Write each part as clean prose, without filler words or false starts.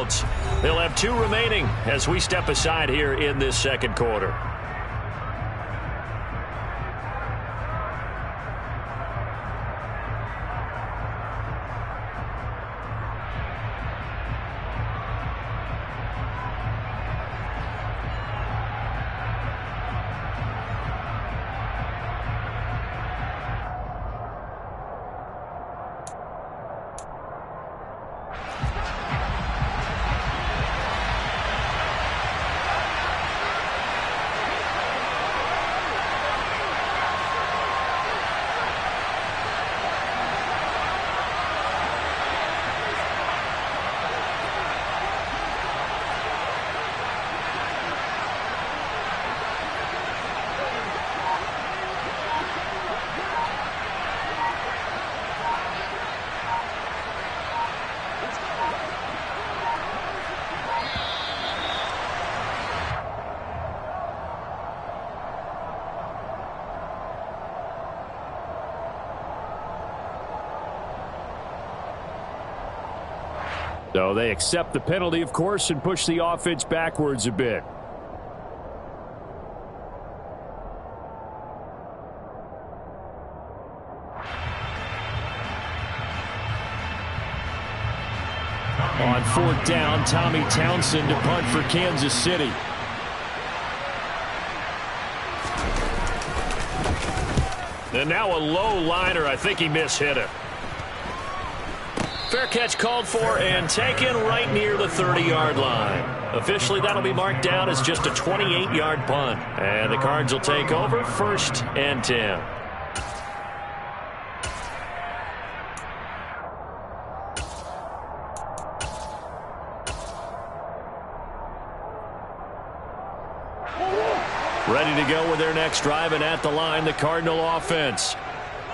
timeouts. They'll have 2 remaining as we step aside here in this second quarter. So they accept the penalty, of course, and push the offense backwards a bit. On 4th down, Tommy Townsend to punt for Kansas City. And now a low liner. I think he mishit it. Fair catch called for and taken right near the 30-yard line. Officially, that'll be marked down as just a 28-yard punt. And the Cards will take over 1st and 10. Ready to go with their next drive, and at the line, the Cardinal offense.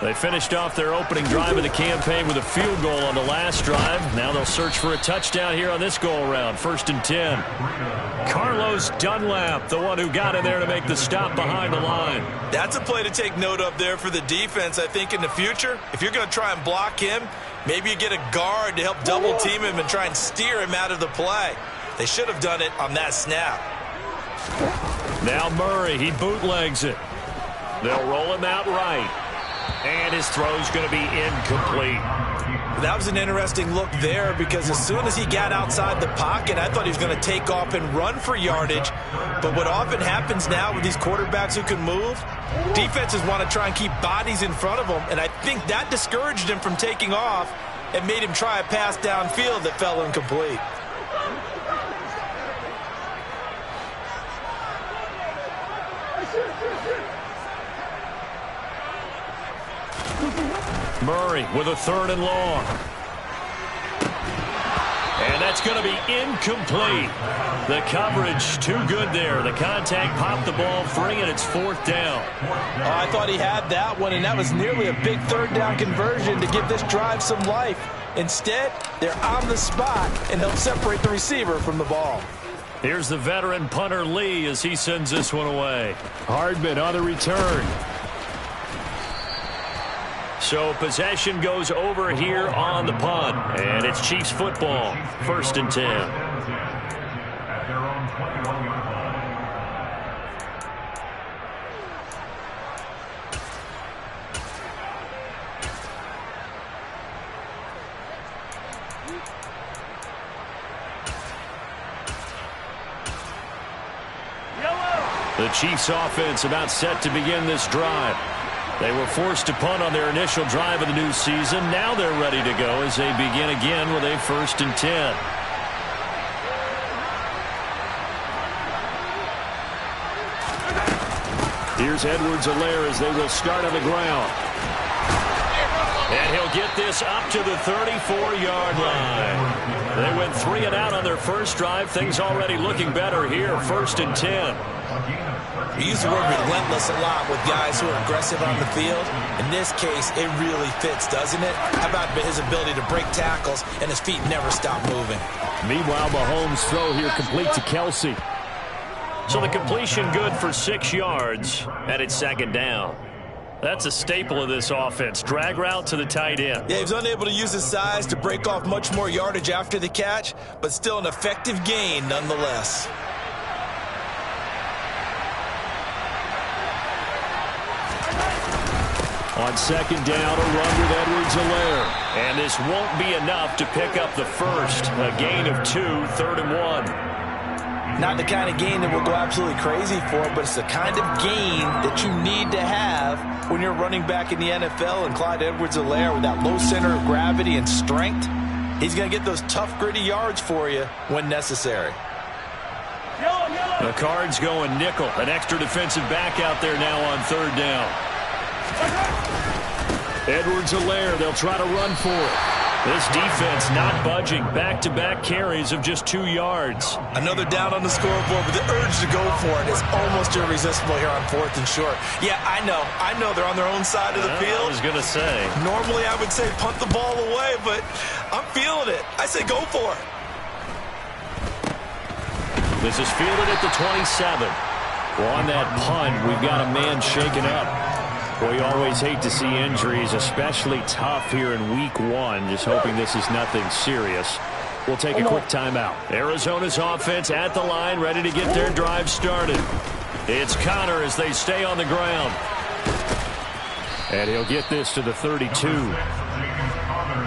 They finished off their opening drive of the campaign with a field goal on the last drive. Now they'll search for a touchdown here on this go-around. 1st and 10. Carlos Dunlap, the one who got in there to make the stop behind the line. That's a play to take note of there for the defense, I think, in the future. If you're going to try and block him, maybe you get a guard to help double-team him and try and steer him out of the play. They should have done it on that snap. Now Murray, he bootlegs it. They'll roll him out right. And his throw's going to be incomplete. That was an interesting look there because as soon as he got outside the pocket, I thought he was going to take off and run for yardage. But what often happens now with these quarterbacks who can move, defenses want to try and keep bodies in front of them. And I think that discouraged him from taking off and made him try a pass downfield that fell incomplete. Murray with a 3rd and long. And that's going to be incomplete. The coverage too good there. The contact popped the ball free, and it's 4th down. Oh, I thought he had that one, and that was nearly a big 3rd down conversion to give this drive some life. Instead, they're on the spot and help separate the receiver from the ball. Here's the veteran punter Lee as he sends this one away. Hardman on the return. So possession goes over here on the punt, and it's Chiefs football, 1st and 10. At their own 21-yard line. The Chiefs offense about set to begin this drive. They were forced to punt on their initial drive of the new season. Now they're ready to go as they begin again with a 1st and 10. Here's Edwards-Helaire as they will start on the ground. And he'll get this up to the 34-yard line. They went 3 and out on their first drive. Things already looking better here. 1st and 10. We use the word relentless a lot with guys who are aggressive on the field. In this case, it really fits, doesn't it? How about his ability to break tackles and his feet never stop moving? Meanwhile, Mahomes' throw here complete to Kelsey. So the completion good for 6 yards, and it's 2nd down. That's a staple of this offense. Drag route to the tight end. Yeah, he was unable to use his size to break off much more yardage after the catch, but still an effective gain nonetheless. On second down, a run with Edwards-Helaire. And this won't be enough to pick up the first. A gain of 2, 3rd and 1. Not the kind of gain that we'll go absolutely crazy for, but it's the kind of gain that you need to have when you're running back in the NFL. And Clyde Edwards-Helaire, with that low center of gravity and strength, he's going to get those tough, gritty yards for you when necessary. The Cards going nickel. An extra defensive back out there now on 3rd down. Edwards-Helaire, they'll try to run for it. This defense not budging. Back-to-back carries of just 2 yards. Another down on the scoreboard, but the urge to go for it is almost irresistible here on 4th and short. Yeah, I know they're on their own side of the field. I was going to say. Normally I would say punt the ball away, but I'm feeling it. I say go for it. This is fielded at the 27. Well, on that punt, we've got a man shaken up. Well, you always hate to see injuries, especially tough here in week 1. Just hoping this is nothing serious. We'll take a quick timeout. Arizona's offense at the line, ready to get their drive started. It's Connor as they stay on the ground. And he'll get this to the 32.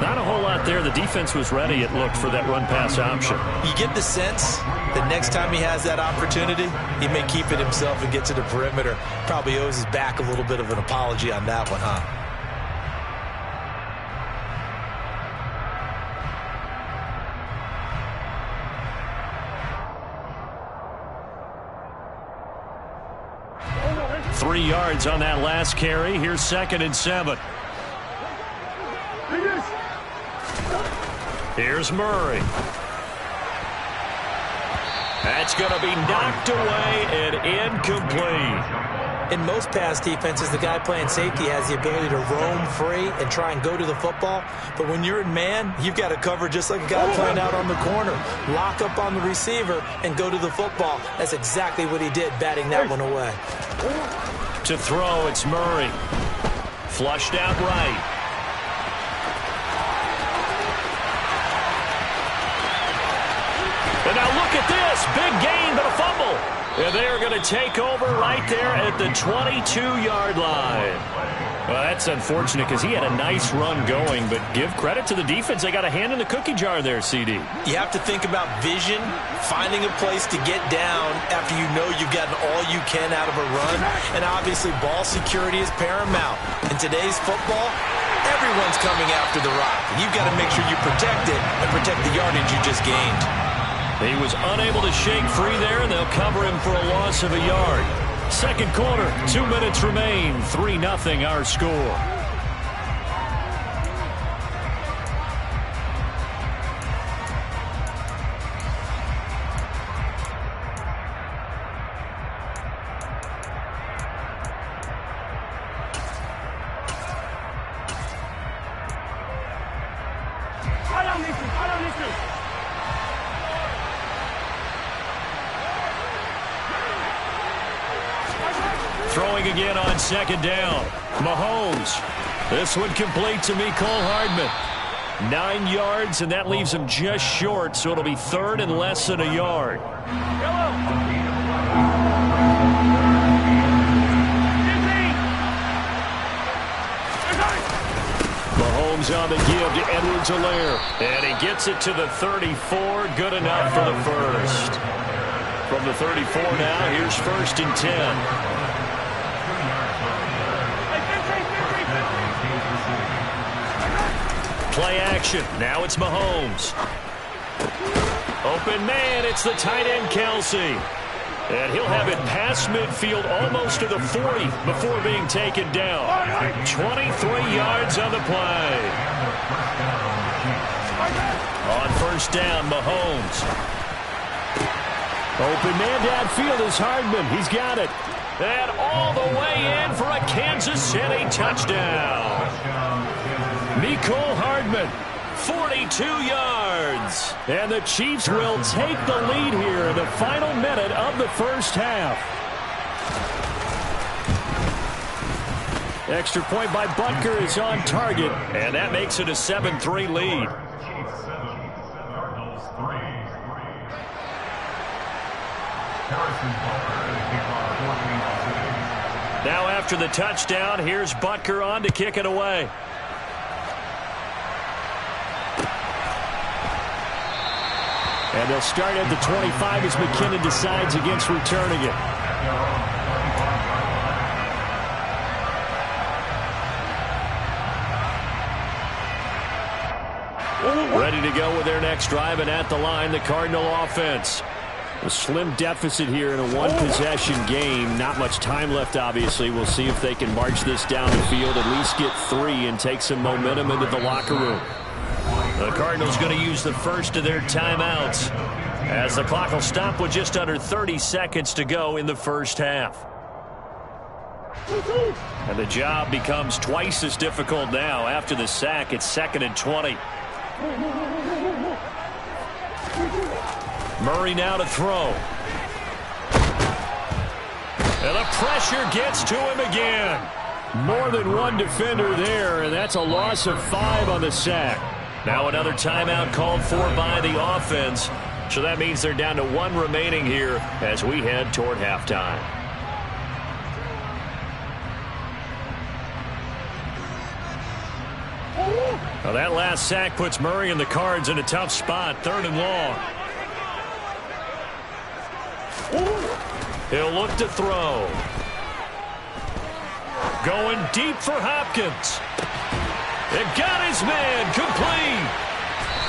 Not a whole lot there. The defense was ready, it looked, for that run-pass option. You get the sense that next time he has that opportunity, he may keep it himself and get to the perimeter. Probably owes his back a little bit of an apology on that one, huh? Three yards on that last carry. Here's 2nd and 7. Here's Murray. That's going to be knocked away and incomplete. In most pass defenses, the guy playing safety has the ability to roam free and try and go to the football. But when you're in man, you've got to cover just like a guy playing out on the corner. Lock up on the receiver and go to the football. That's exactly what he did, batting that one away. To throw, it's Murray. Flushed out right. And now look at this. Big gain, but a fumble. And they're going to take over right there at the 22-yard line. Well, that's unfortunate because he had a nice run going, but give credit to the defense. They got a hand in the cookie jar there, CD. You have to think about vision, finding a place to get down after you know you've gotten all you can out of a run. And obviously, ball security is paramount. In today's football, everyone's coming after the rock. You've got to make sure you protect it and protect the yardage you just gained. He was unable to shake free there, and they'll cover him for a loss of a yard. Second quarter, 2 minutes remain, 3-0 our score. Throwing again on second down. Mahomes. This one complete to Mecole Hardman. 9 yards, and that leaves him just short, so it'll be 3rd and less than a yard. Mahomes on the give to Edwards-Helaire. And he gets it to the 34. Good enough for the first. From the 34 now, here's 1st and 10. Play action. Now it's Mahomes. Open man. It's the tight end, Kelsey. And he'll have it past midfield almost to the 40 before being taken down. 23 yards on the play. On 1st down, Mahomes. Open man downfield is Hardman. He's got it. And all the way in for a Kansas City touchdown. Mecole Hardman, 42 yards. And the Chiefs will take the lead here in the final minute of the first half. Extra point by Butker is on target, and that makes it a 7-3 lead. Now after the touchdown, here's Butker on to kick it away. And they'll start at the 25 as McKinnon decides against returning it. Ready to go with their next drive, and at the line, the Cardinal offense. A slim deficit here in a one-possession game. Not much time left, obviously. We'll see if they can march this down the field, at least get 3, and take some momentum into the locker room. The Cardinals going to use the first of their timeouts as the clock will stop with just under 30 seconds to go in the first half. And the job becomes twice as difficult now after the sack. It's 2nd and 20. Murray now to throw. And the pressure gets to him again. More than one defender there, and that's a loss of 5 on the sack. Now another timeout called for by the offense. So that means they're down to 1 remaining here as we head toward halftime. Now that last sack puts Murray and the Cards in a tough spot, 3rd and long. He'll look to throw. Going deep for Hopkins. It got his man complete.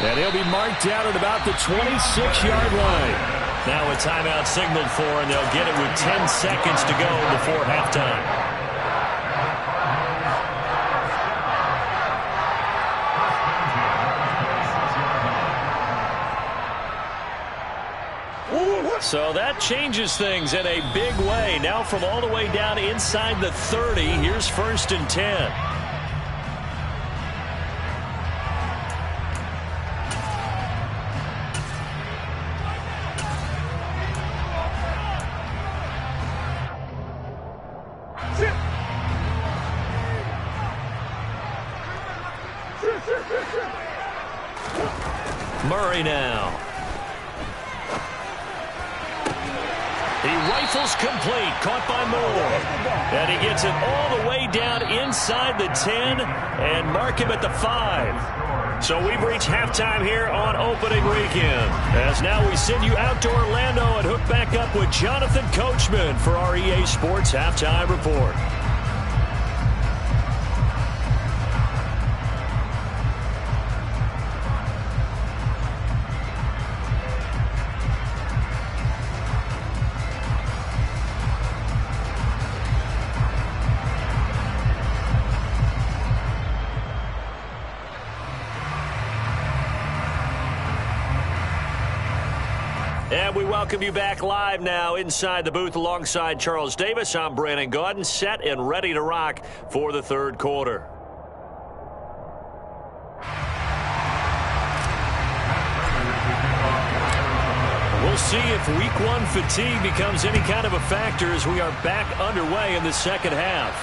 And he'll be marked down at about the 26-yard line. Now a timeout signaled for, and they'll get it with 10 seconds to go before halftime. So that changes things in a big way. Now from all the way down inside the 30, here's 1st and 10. Murray now. He rifles complete, caught by Moore. And he gets it all the way down inside the 10 and mark him at the 5. So we've reached halftime here on opening weekend. As now we send you out to Orlando and hook back up with Jonathan Coachman for our EA Sports Halftime Report. And we welcome you back live now inside the booth alongside Charles Davis. I'm Brandon Gaudin, set and ready to rock for the 3rd quarter. We'll see if week 1 fatigue becomes any kind of a factor as we are back underway in the 2nd half.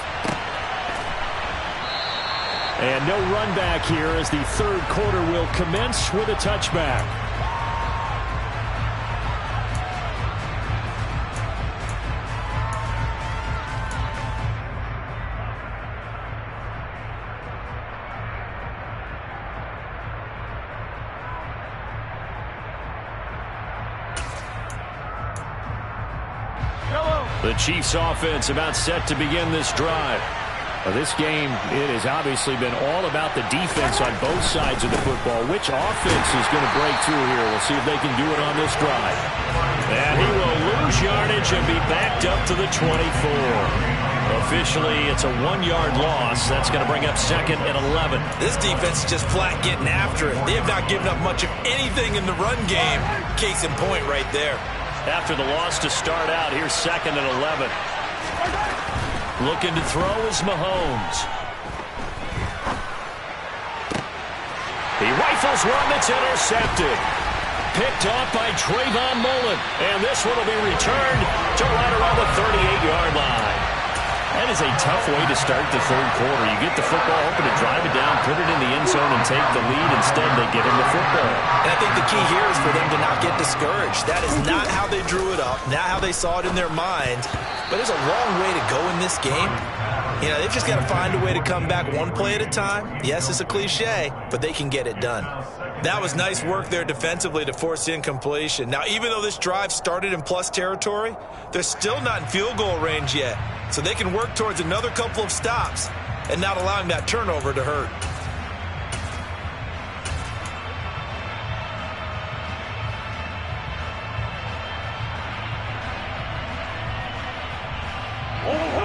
And no run back here as the 3rd quarter will commence with a touchback. The Chiefs offense about set to begin this drive. This game, it has obviously been all about the defense on both sides of the football. Which offense is going to break through here? We'll see if they can do it on this drive. And he will lose yardage and be backed up to the 24. Officially, it's a 1-yard loss. That's going to bring up 2nd and 11. This defense is just flat getting after it. They have not given up much of anything in the run game. Case in point right there. After the loss to start out, here's 2nd and 11. Looking to throw is Mahomes. He rifles one that's intercepted. Picked off by Trayvon Mullen. And this one will be returned to right around the 38-yard line. That is a tough way to start the third quarter. You get the football open to drive it down, put it in the end zone, and take the lead. Instead, they get him the football. And I think the key here is for them to not get discouraged. That is not how they drew it up, not how they saw it in their minds. But there's a long way to go in this game. You know, they've just got to find a way to come back one play at a time. Yes, it's a cliche, but they can get it done. That was nice work there defensively to force incompletion. Now, even though this drive started in plus territory, they're still not in field goal range yet. So they can work towards another couple of stops and not allowing that turnover to hurt.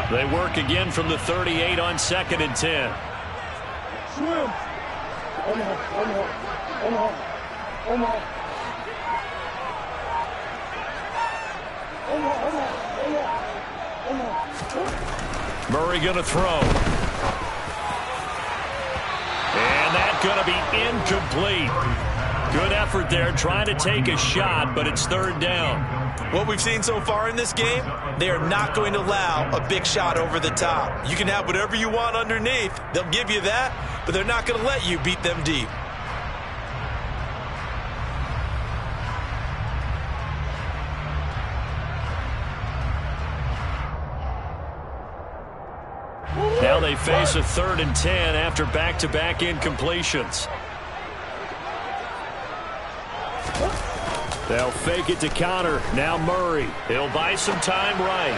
They work again from the 38 on 2nd and 10. Murray going to throw. And that's going to be incomplete. Good effort there, trying to take a shot, but it's 3rd down. What we've seen so far in this game, they are not going to allow a big shot over the top. You can have whatever you want underneath. They'll give you that, but they're not going to let you beat them deep. Now they face a 3rd and 10 after back-to-back incompletions. They'll fake it to counter. Now Murray. He'll buy some time right.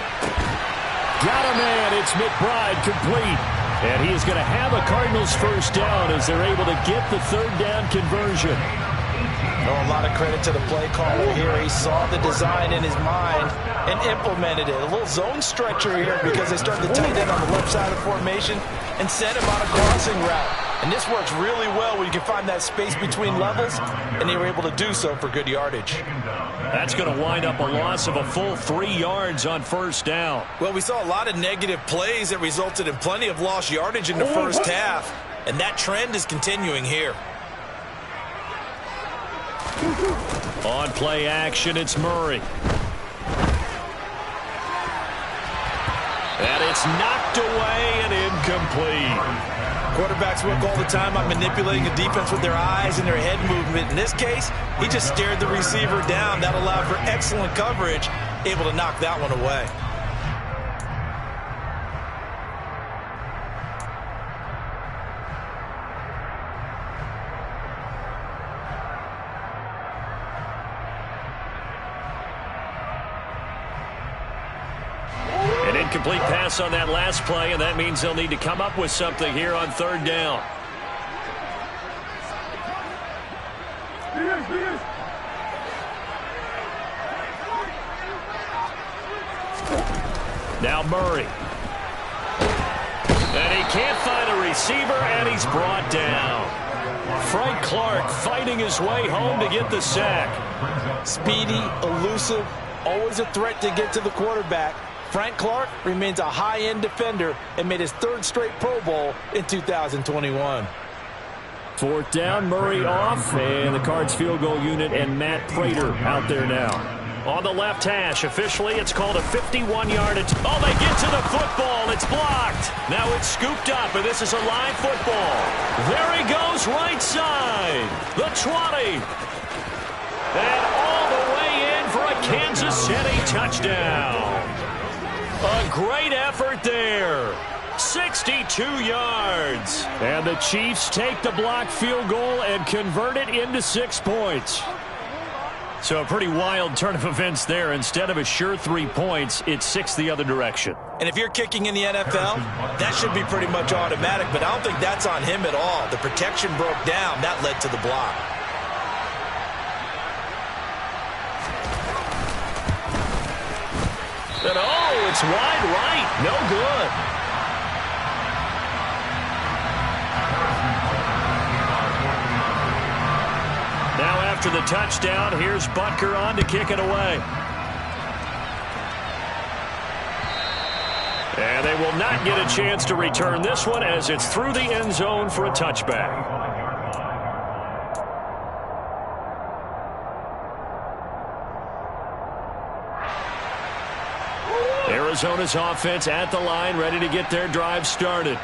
Got a man. It's McBride complete. And he is going to have a Cardinals first down as they're able to get the 3rd down conversion. Oh, a lot of credit to the play caller here. He saw the design in his mind and implemented it. A little zone stretcher here because they started to tighten in on the left side of the formation and sent him on a crossing route. And this works really well when you can find that space between levels, and they were able to do so for good yardage. That's going to wind up a loss of a full 3 yards on 1st down. Well, we saw a lot of negative plays that resulted in plenty of lost yardage in the first half, and that trend is continuing here. On play action, it's Murray. And it's knocked away and incomplete. Quarterbacks work all the time on manipulating the defense with their eyes and their head movement. In this case, he just stared the receiver down. That allowed for excellent coverage, able to knock that one away. An incomplete pass on that last play, and that means they'll need to come up with something here on 3rd down. Now Murray. And he can't find a receiver, and he's brought down. Frank Clark fighting his way home to get the sack. Speedy, elusive, always a threat to get to the quarterback. Frank Clark remains a high-end defender and made his 3rd straight Pro Bowl in 2021. 4th down, Murray off, and the Cards field goal unit and Matt Prater out there now. On the left hash, officially it's called a 51-yard. Oh, they get to the football. It's blocked. Now it's scooped up, and this is a live football. There he goes, right side. The 20. And all the way in for a Kansas City touchdown. A great effort there. 62 yards. And the Chiefs take the blocked field goal and convert it into 6 points. So a pretty wild turn of events there. Instead of a sure 3 points, it's 6 the other direction. And if you're kicking in the NFL, that should be pretty much automatic, but I don't think that's on him at all. The protection broke down. That led to the block. And oh, it's wide right. No good. Now after the touchdown, here's Butker on to kick it away. And they will not get a chance to return this one as it's through the end zone for a touchback. Here Arizona's offense at the line, ready to get their drive started.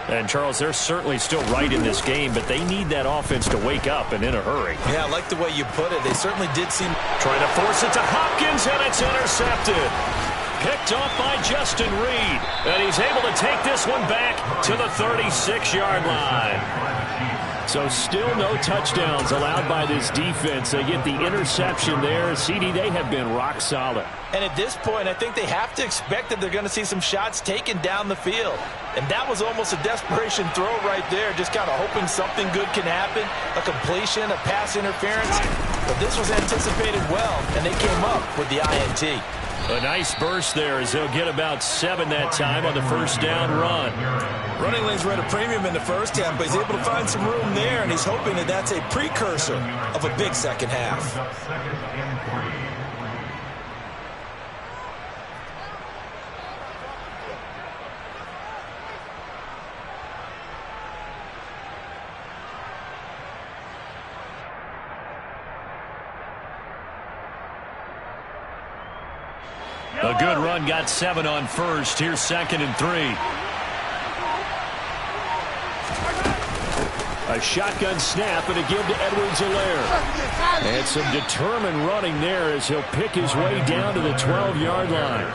And, Charles, they're certainly still right in this game, but they need that offense to wake up and in a hurry. Yeah, I like the way you put it. They certainly did seem... Trying to force it to Hopkins, and it's intercepted. Picked off by Justin Reed, and he's able to take this one back to the 36-yard line. So still no touchdowns allowed by this defense. They get the interception there. CD, they have been rock solid. And at this point, I think they have to expect that they're going to see some shots taken down the field. And that was almost a desperation throw right there, just kind of hoping something good can happen, a completion, a pass interference. But this was anticipated well, and they came up with the INT. A nice burst there as they'll get about 7 that time on the first down run. Running lanes were at a premium in the first half, but he's able to find some room there, and he's hoping that that's a precursor of a big second half. A good run, got 7 on first. Here's 2nd and 3. A shotgun snap and a give to Edwards-Helaire. And some determined running there as he'll pick his way down to the 12-yard line.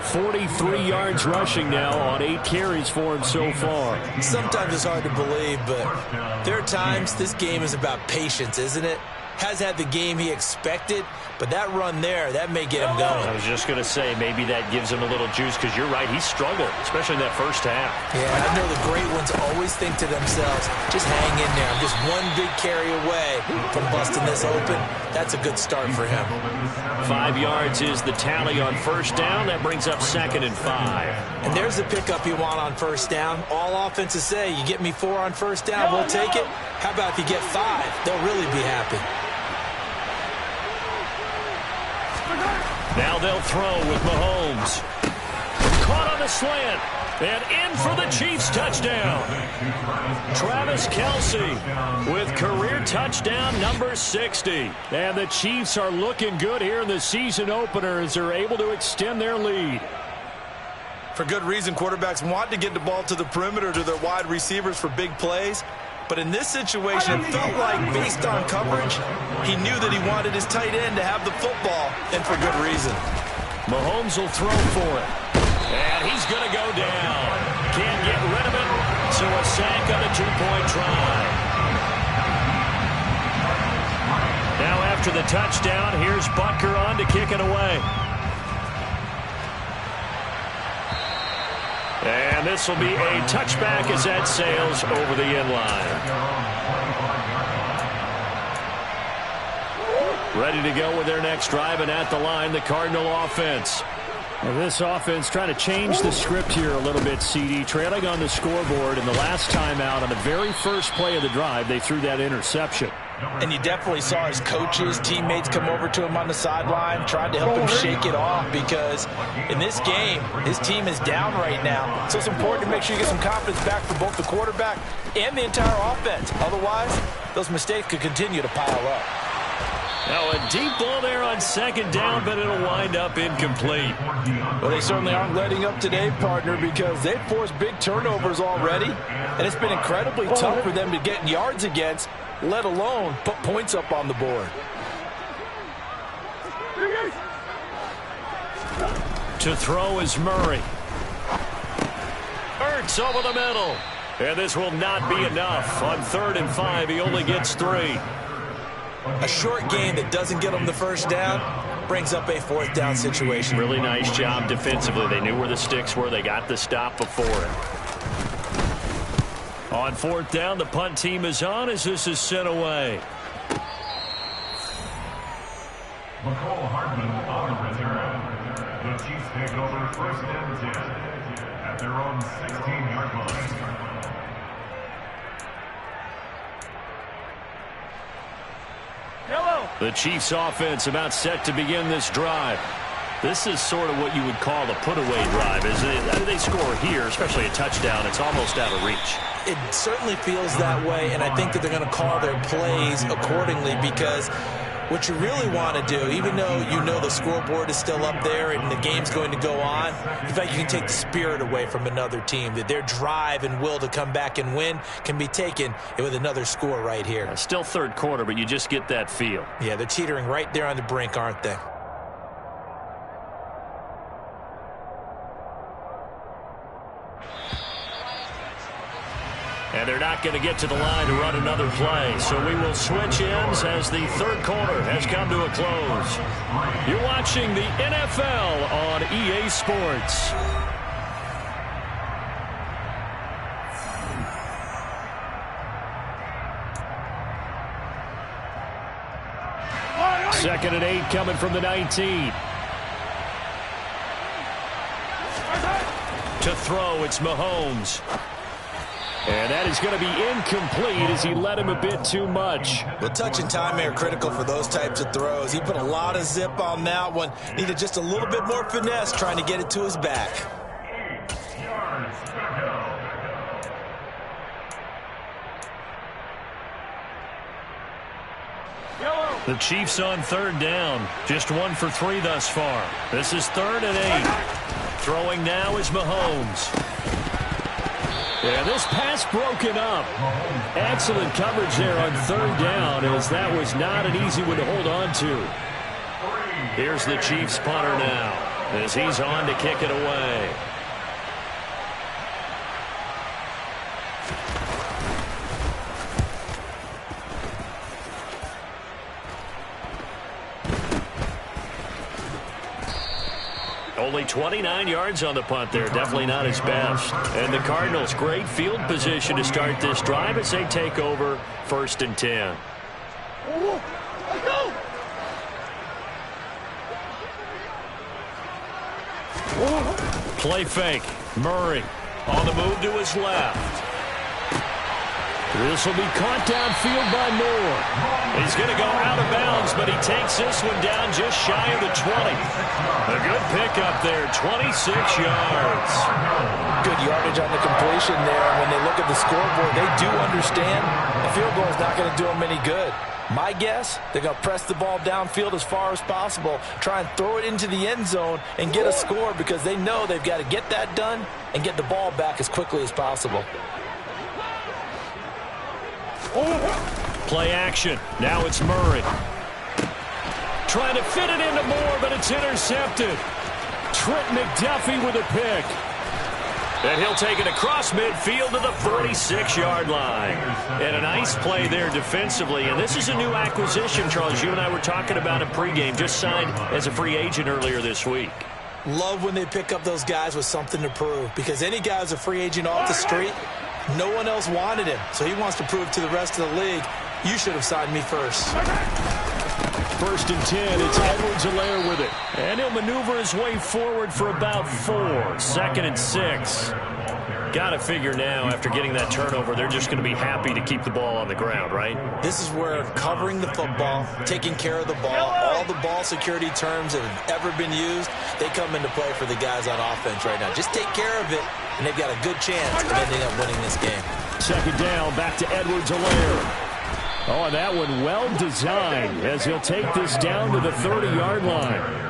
43 yards rushing now on 8 carries for him so far. Sometimes it's hard to believe, but there are times this game is about patience, isn't it? Has had the game he expected, but that run there, that may get him going. I was just going to say, maybe that gives him a little juice, because you're right, he struggled, especially in that first half. Yeah, I know the great ones always think to themselves, just hang in there. I'm just one big carry away from busting this open. That's a good start for him. 5 yards is the tally on first down. That brings up 2nd and 5. And there's the pickup you want on first down. All offenses say, you get me 4 on first down, we'll take it. How about if you get 5? They'll really be happy. Now they'll throw with Mahomes. Caught on the slant. And in for the Chiefs touchdown. Travis Kelce with career touchdown number 60. And the Chiefs are looking good here in the season opener as they're able to extend their lead. For good reason, quarterbacks want to get the ball to the perimeter to their wide receivers for big plays. But in this situation, it felt like, based on coverage, he knew that he wanted his tight end to have the football, and for good reason. Mahomes will throw for it. And he's going to go down. Can't get rid of it, so a sack on a 2-point try. Now after the touchdown, here's Butker on to kick it away. And this will be a touchback as that sails over the end line. Ready to go with their next drive, and at the line, the Cardinal offense. Well, this offense trying to change the script here a little bit, CD. Trailing on the scoreboard, and the last time out on the very first play of the drive, they threw that interception. And you definitely saw his coaches, teammates come over to him on the sideline, tried to help him shake it off, because in this game, his team is down right now. So it's important to make sure you get some confidence back for both the quarterback and the entire offense. Otherwise, those mistakes could continue to pile up. Now a deep ball there on 2nd down, but it'll wind up incomplete. Well, they certainly aren't letting up today, partner, because they've forced big turnovers already, and it's been incredibly tough for them to get yards against, let alone put points up on the board. To throw is Murray. Ertz over the middle. And this will not be enough. On 3rd and 5, he only gets 3. A short gain that doesn't get them the first down brings up a 4th down situation. Really nice job defensively. They knew where the sticks were. They got the stop before it. On 4th down, the punt team is on as this is sent away. McCall Hardman on the return. The Chiefs take over 1st and 10 at their own 16-yard line. The Chiefs offense about set to begin this drive. This is sort of what you would call a put-away drive, isn't it? They score here, especially a touchdown. It's almost out of reach. It certainly feels that way, and I think that they're going to call their plays accordingly, because What you really want to do, even though you know the scoreboard is still up there and the game's going to go on, in fact, you can take the spirit away from another team, that their drive and will to come back and win can be taken with another score right here. Still third quarter, but you just get that feel. Yeah, they're teetering right there on the brink, aren't they? And they're not going to get to the line to run another play. So we will switch ends as the third quarter has come to a close. You're watching the NFL on EA Sports. Second and 8 coming from the 19. To throw, it's Mahomes. And that is going to be incomplete as he led him a bit too much. Well, touch and timing are critical for those types of throws. He put a lot of zip on that one. Needed just a little bit more finesse trying to get it to his back. The Chiefs on third down. Just 1 for 3 thus far. This is 3rd and 8. Throwing now is Mahomes. Yeah, this pass broken up. Excellent coverage there on third down, as that was not an easy one to hold on to. Here's the Chiefs punter now as he's on to kick it away. Only 29 yards on the punt there. Definitely not his best. And the Cardinals, great field position to start this drive as they take over 1st and 10. Play fake. Murray on the move to his left. This will be caught downfield by Moore. He's going to go out of bounds, but he takes this one down just shy of the 20. A good pickup there, 26 yards. Good yardage on the completion there. When they look at the scoreboard, they do understand a field goal is not going to do them any good. My guess, they're going to press the ball downfield as far as possible, try and throw it into the end zone and get a score because they know they've got to get that done and get the ball back as quickly as possible. Play action. Now it's Murray. Trying to fit it into Moore, but it's intercepted. Trent McDuffie with a pick. And he'll take it across midfield to the 46-yard line. And a nice play there defensively. And this is a new acquisition, Charles. You and I were talking about in pregame. Just signed as a free agent earlier this week. Love when they pick up those guys with something to prove. Because any guy who's a free agent off the street, no one else wanted him. So he wants to prove to the rest of the league, you should have signed me first. 1st and 10, it's Edwards-Helaire with it. And he'll maneuver his way forward for about 4. 2nd and 6. Got to figure now, after getting that turnover, they're just going to be happy to keep the ball on the ground, right? This is where covering the football, taking care of the ball, all the ball security terms that have ever been used, they come into play for the guys on offense right now. Just take care of it, and they've got a good chance of ending up winning this game. 2nd down, back to Edwards-Helaire. Oh, and that one well designed as he'll take this down to the 30-yard line.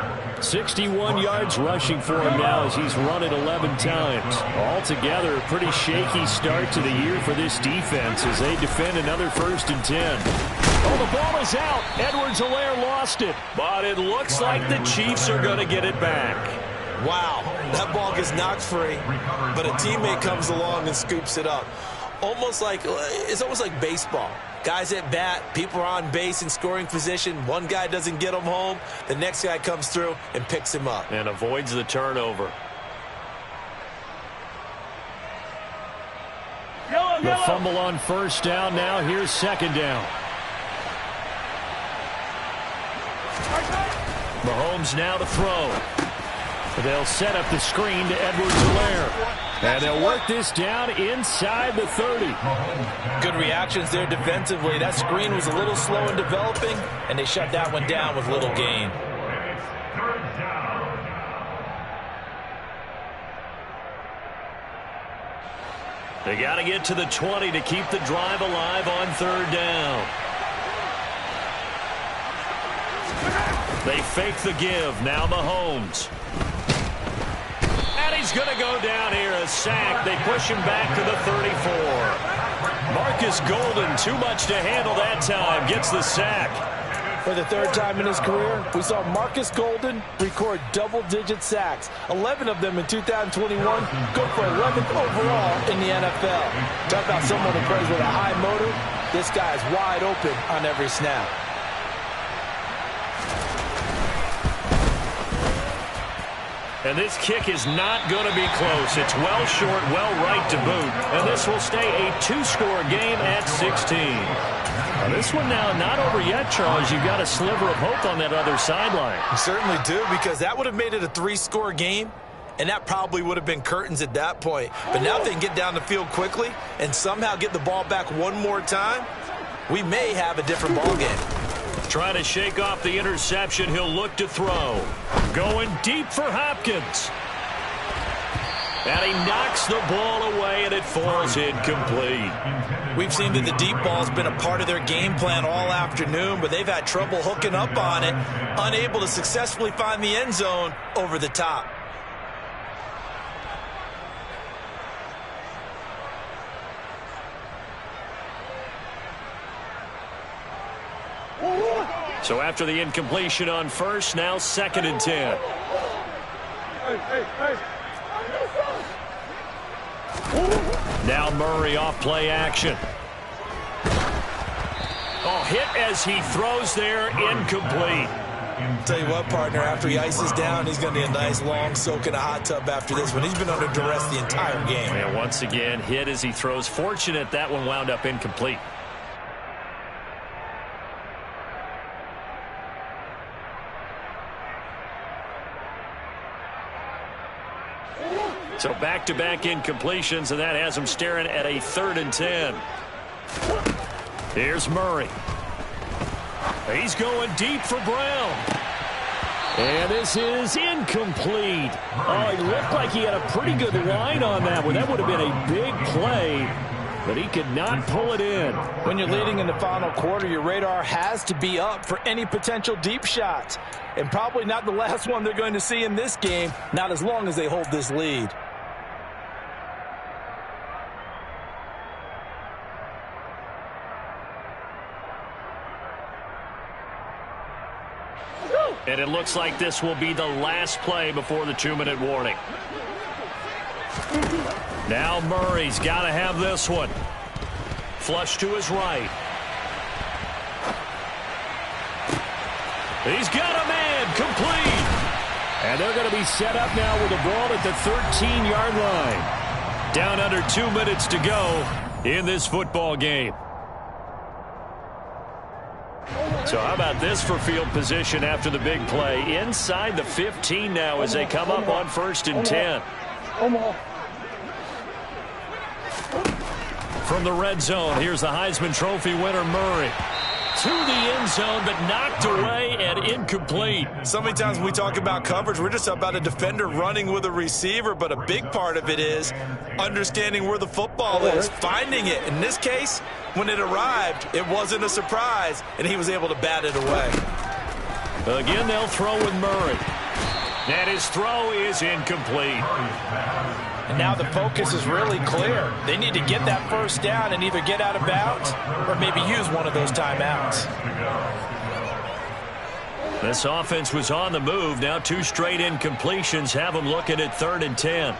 61 yards rushing for him now as he's run it 11 times. Altogether, a pretty shaky start to the year for this defense as they defend another 1st and 10. Oh, the ball is out. Edwards-Helaire lost it. But it looks like the Chiefs are going to get it back. Wow, that ball gets knocked free, but a teammate comes along and scoops it up. It's almost like baseball. Guys at bat, people are on base in scoring position. One guy doesn't get him home. The next guy comes through and picks him up. And avoids the turnover. The fumble on 1st down. Now here's 2nd down. Mahomes now to throw. They'll set up the screen to Edwards-Helaire. And they'll work this down inside the 30. Good reactions there defensively. That screen was a little slow in developing, and they shut that one down with little gain. They got to get to the 20 to keep the drive alive on 3rd down. They fake the give. Now Mahomes. And he's going to go down here. A sack. They push him back to the 34. Marcus Golden, too much to handle that time. Gets the sack. For the third time in his career, we saw Marcus Golden record double-digit sacks. 11 of them in 2021. Good for 11th overall in the NFL. Talk about someone who plays with a high motor. This guy is wide open on every snap. And this kick is not going to be close. It's well short, well right to boot. And this will stay a 2-score game at 16. Now this one now not over yet, Charles. You've got a sliver of hope on that other sideline. You certainly do, because that would have made it a 3-score game, and that probably would have been curtains at that point. But now if they can get down the field quickly and somehow get the ball back one more time, we may have a different ball game. Trying to shake off the interception. He'll look to throw. Going deep for Hopkins. And he knocks the ball away, and it falls incomplete. We've seen that the deep ball's been a part of their game plan all afternoon, but they've had trouble hooking up on it, unable to successfully find the end zone over the top. So after the incompletion on first, now 2nd and 10. Now Murray off play action. Oh, hit as he throws there, incomplete. Tell you what, partner, after he ices down, he's going to need a nice long soak in a hot tub after this one. He's been under duress the entire game. And once again, hit as he throws. Fortunate that one wound up incomplete. So back-to-back incompletions, and that has him staring at a 3rd and 10. Here's Murray. He's going deep for Brown. And this is incomplete. Oh, he looked like he had a pretty good line on that one. That would have been a big play, but he could not pull it in. When you're leading in the final quarter, your radar has to be up for any potential deep shots. And probably not the last one they're going to see in this game, not as long as they hold this lead. And it looks like this will be the last play before the 2-minute warning. Now Murray's got to have this one. Flush to his right. He's got a man, complete. And they're going to be set up now with the ball at the 13-yard line. Down under 2 minutes to go in this football game. So how about this for field position after the big play? Inside the 15 now as they come up on 1st and 10. From the red zone, here's the Heisman Trophy winner, Murray. To the end zone, but knocked away and incomplete. So many times when we talk about coverage, we're just about a defender running with a receiver, but a big part of it is understanding where the football is, finding it. In this case, when it arrived, it wasn't a surprise, and he was able to bat it away. Again, they'll throw with Murray. And his throw is incomplete. And now the focus is really clear. They need to get that first down and either get out of bounds or maybe use one of those timeouts. This offense was on the move. Now 2 straight incompletions have them looking at 3rd and 10.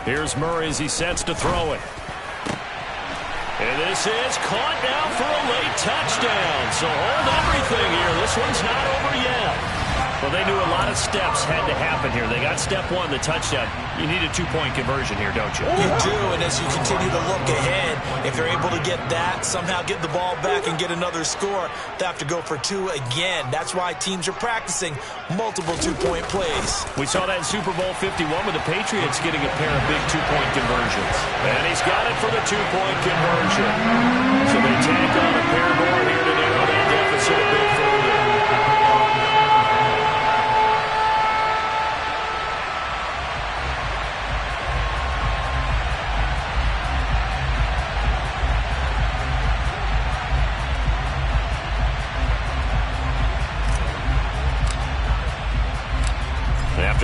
Here's Murray as he sets to throw it. And this is caught now for a late touchdown. So hold everything here. This one's not over yet. Well, they knew a lot of steps had to happen here. They got step 1, the touchdown. You need a 2-point conversion here, don't you? You do, and as you continue to look ahead, if they're able to get that, somehow get the ball back and get another score, they have to go for 2 again. That's why teams are practicing multiple 2-point plays. We saw that in Super Bowl 51 with the Patriots getting a pair of big 2-point conversions. And he's got it for the 2-point conversion. So they take on a pair more here to narrow that deficit a bit further.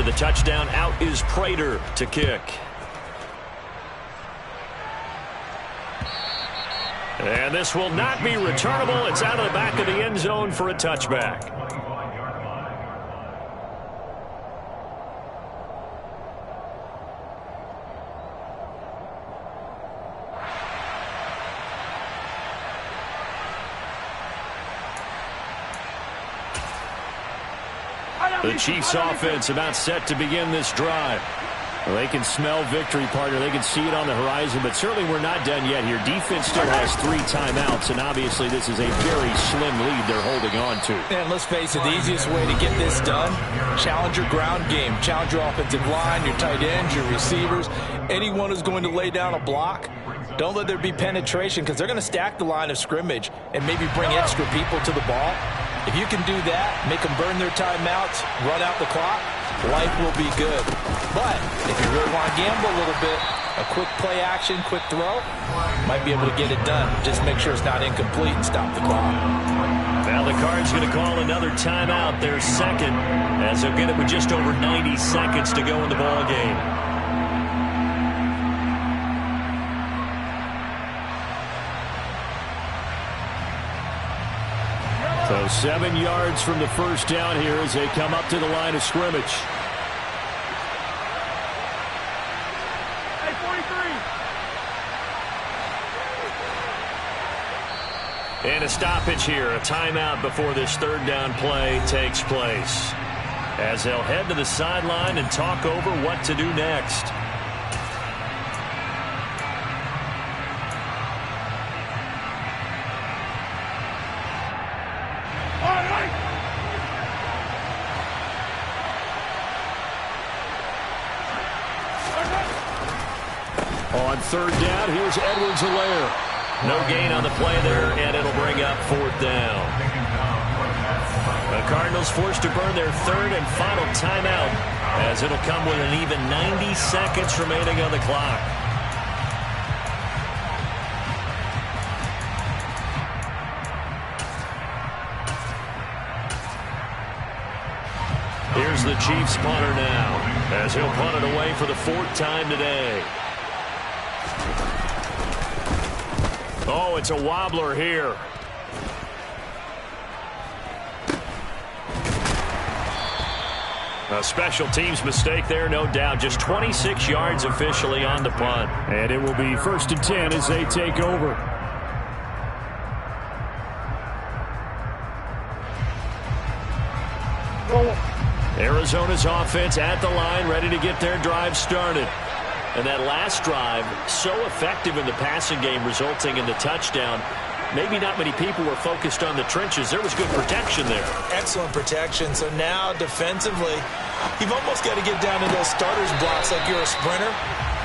the touchdown, out is Prater to kick. And this will not be returnable. It's out of the back of the end zone for a touchback. The Chiefs offense about set to begin this drive. Well, they can smell victory, partner. They can see it on the horizon, but certainly we're not done yet here. Defense still has 3 timeouts, and obviously this is a very slim lead they're holding on to. And let's face it, the easiest way to get this done, challenge your ground game. Challenge your offensive line, your tight ends, your receivers, anyone who's going to lay down a block. Don't let there be penetration because they're going to stack the line of scrimmage and maybe bring extra people to the ball. If you can do that, make them burn their timeouts, run out the clock, life will be good. But if you really want to gamble a little bit, a quick play action, quick throw, might be able to get it done. Just make sure it's not incomplete and stop the clock. Now the Cards going to call another timeout, their second, as they'll get it with just over 90 seconds to go in the ball game. So 7 yards from the first down here as they come up to the line of scrimmage. Hey, 43. And a stoppage here, a timeout before this third down play takes place. As they'll head to the sideline and talk over what to do next. On third down, here's Edwards-Helaire. No gain on the play there, and it'll bring up 4th down. The Cardinals forced to burn their third and final timeout, as it'll come with an even 90 seconds remaining on the clock. Here's the Chiefs punter now, as he'll punt it away for the 4th time today. Oh, it's a wobbler here. A special teams mistake there, no doubt. Just 26 yards officially on the punt. And it will be 1st and 10 as they take over. Arizona's offense at the line, ready to get their drive started. And that last drive, so effective in the passing game, resulting in the touchdown. Maybe not many people were focused on the trenches. There was good protection there. Excellent protection. So now defensively, you've almost got to get down to those starters blocks like you're a sprinter.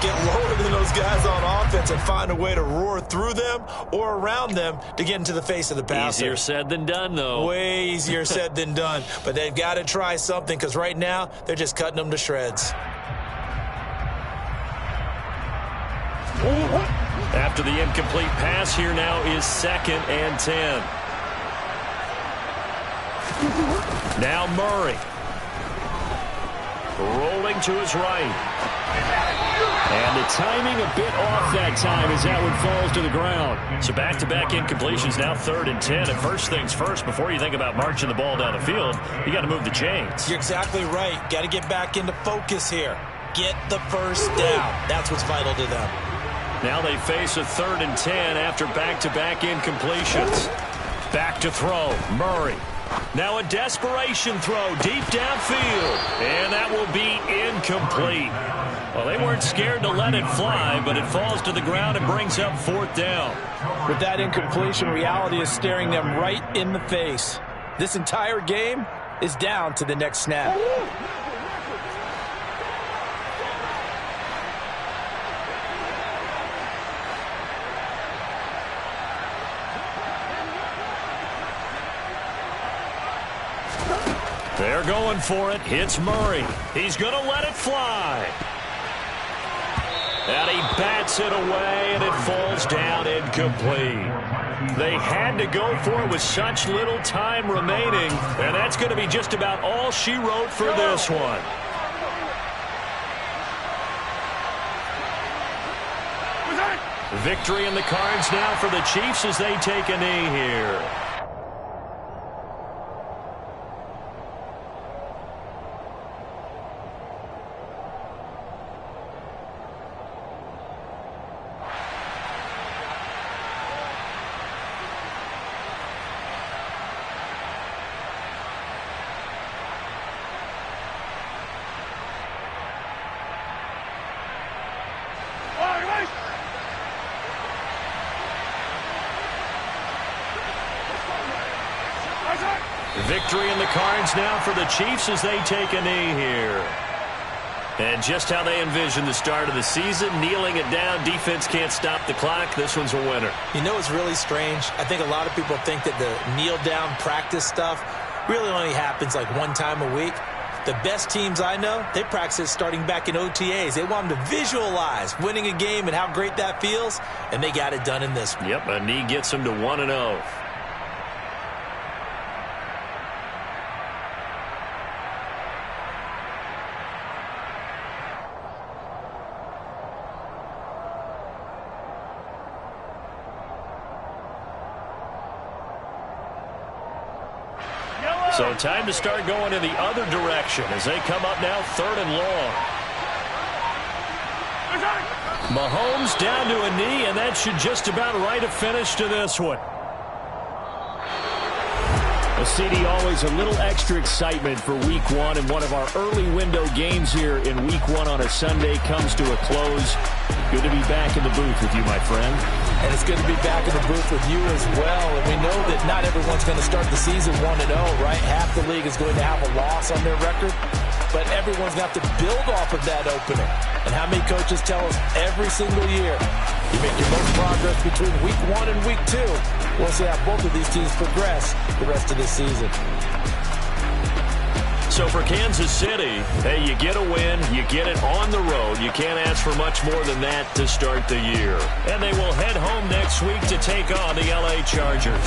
Get lower than those guys on offense and find a way to roar through them or around them to get into the face of the passer. Easier said than done, though. Way easier said than done. But they've got to try something because right now they're just cutting them to shreds. After the incomplete pass, here now is 2nd and 10. Now Murray. Rolling to his right. And the timing a bit off that time as that one falls to the ground. So back-to-back incompletions, now 3rd and 10. And first things first, before you think about marching the ball down the field, you got to move the chains. You're exactly right. Got to get back into focus here. Get the first down. That's what's vital to them. Now they face a 3rd and 10 after back-to-back incompletions. Back to throw, Murray. Now a desperation throw deep downfield. And that will be incomplete. Well, they weren't scared to let it fly, but it falls to the ground and brings up 4th down. With that incompletion, reality is staring them right in the face. This entire game is down to the next snap. They're going for it. Hits Murray. He's going to let it fly. And he bats it away, and it falls down incomplete. They had to go for it with such little time remaining, and that's going to be just about all she wrote for this one. Victory in the cards now for the Chiefs as they take a knee here. Victory in the cards now for the Chiefs as they take a knee here. And just how they envisioned the start of the season, kneeling it down. Defense can't stop the clock. This one's a winner. You know, it's really strange. I think a lot of people think that the kneel-down practice stuff really only happens like one time a week. The best teams I know, they practice it starting back in OTAs. They want them to visualize winning a game and how great that feels, and they got it done in this one. Yep, a knee gets them to 1-0. So time to start going in the other direction as they come up now 3rd and long. Mahomes down to a knee, and that should just about write a finish to this one. A CD, always a little extra excitement for week one, and one of our early window games here in week one on a Sunday comes to a close. Good to be back in the booth with you, my friend. And it's good to be back in the booth with you as well. And we know that not everyone's going to start the season 1-0, right? Half the league is going to have a loss on their record. But everyone's got to build off of that opener. And how many coaches tell us every single year, you make your most progress between week 1 and week 2. We'll see how both of these teams progress the rest of this season. So for Kansas City, hey, you get a win, you get it on the road. You can't ask for much more than that to start the year. And they will head home next week to take on the LA Chargers.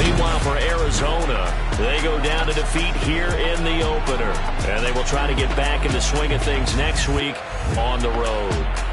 Meanwhile, for Arizona, they go down to defeat here in the opener. And they will try to get back in the swing of things next week on the road.